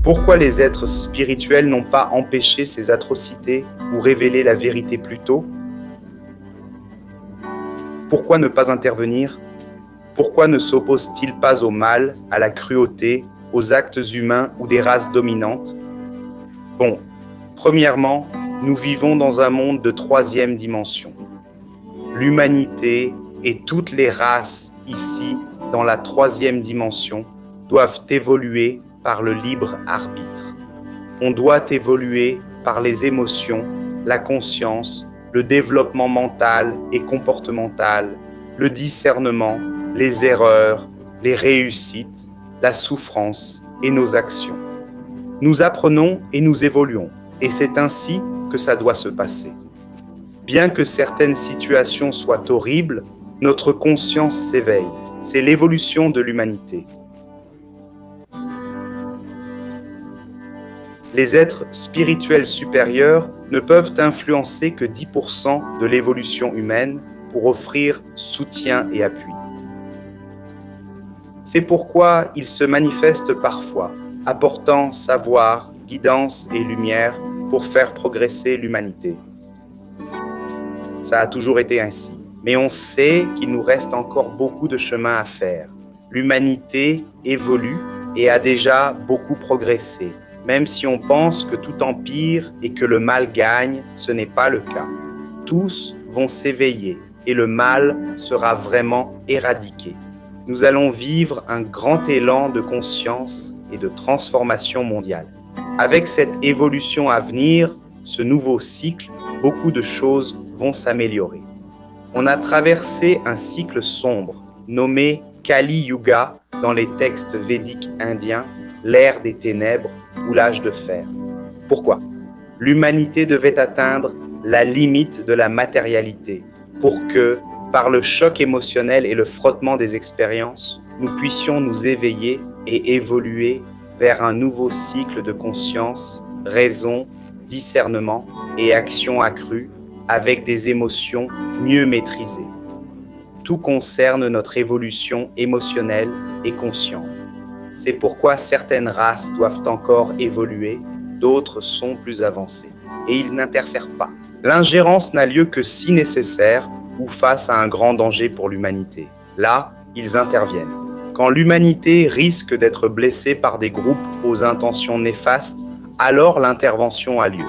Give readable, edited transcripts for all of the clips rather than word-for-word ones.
Pourquoi les êtres spirituels n'ont pas empêché ces atrocités ou révélé la vérité plus tôt? Pourquoi ne pas intervenir? Pourquoi ne s'opposent-ils pas au mal, à la cruauté, aux actes humains ou des races dominantes? Bon, premièrement, nous vivons dans un monde de troisième dimension. L'humanité et toutes les races ici, dans la troisième dimension, doivent évoluer par le libre arbitre. On doit évoluer par les émotions, la conscience, le développement mental et comportemental, le discernement, les erreurs, les réussites, la souffrance et nos actions. Nous apprenons et nous évoluons, et c'est ainsi que ça doit se passer. Bien que certaines situations soient horribles, notre conscience s'éveille. C'est l'évolution de l'humanité. Les êtres spirituels supérieurs ne peuvent influencer que 10% de l'évolution humaine pour offrir soutien et appui. C'est pourquoi ils se manifestent parfois, apportant savoir, guidance et lumière pour faire progresser l'humanité. Ça a toujours été ainsi, mais on sait qu'il nous reste encore beaucoup de chemin à faire. L'humanité évolue et a déjà beaucoup progressé. Même si on pense que tout empire et que le mal gagne, ce n'est pas le cas. Tous vont s'éveiller et le mal sera vraiment éradiqué. Nous allons vivre un grand élan de conscience et de transformation mondiale. Avec cette évolution à venir, ce nouveau cycle, beaucoup de choses vont s'améliorer. On a traversé un cycle sombre, nommé Kali Yuga dans les textes védiques indiens, l'ère des ténèbres ou l'âge de fer. Pourquoi? L'humanité devait atteindre la limite de la matérialité pour que, par le choc émotionnel et le frottement des expériences, nous puissions nous éveiller et évoluer vers un nouveau cycle de conscience, raison, discernement et action accrue avec des émotions mieux maîtrisées. Tout concerne notre évolution émotionnelle et consciente. C'est pourquoi certaines races doivent encore évoluer, d'autres sont plus avancées. Et ils n'interfèrent pas. L'ingérence n'a lieu que si nécessaire ou face à un grand danger pour l'humanité. Là, ils interviennent. Quand l'humanité risque d'être blessée par des groupes aux intentions néfastes, alors l'intervention a lieu.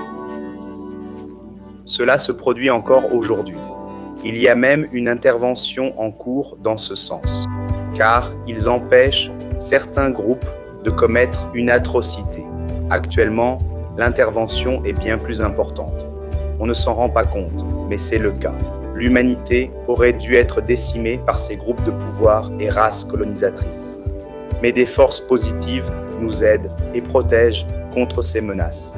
Cela se produit encore aujourd'hui. Il y a même une intervention en cours dans ce sens, car ils empêchent certains groupes de commettre une atrocité. Actuellement, l'intervention est bien plus importante. On ne s'en rend pas compte, mais c'est le cas. L'humanité aurait dû être décimée par ces groupes de pouvoir et races colonisatrices. Mais des forces positives nous aident et protègent contre ces menaces.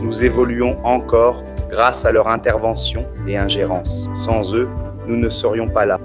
Nous évoluons encore grâce à leur intervention et ingérence. Sans eux, nous ne serions pas là.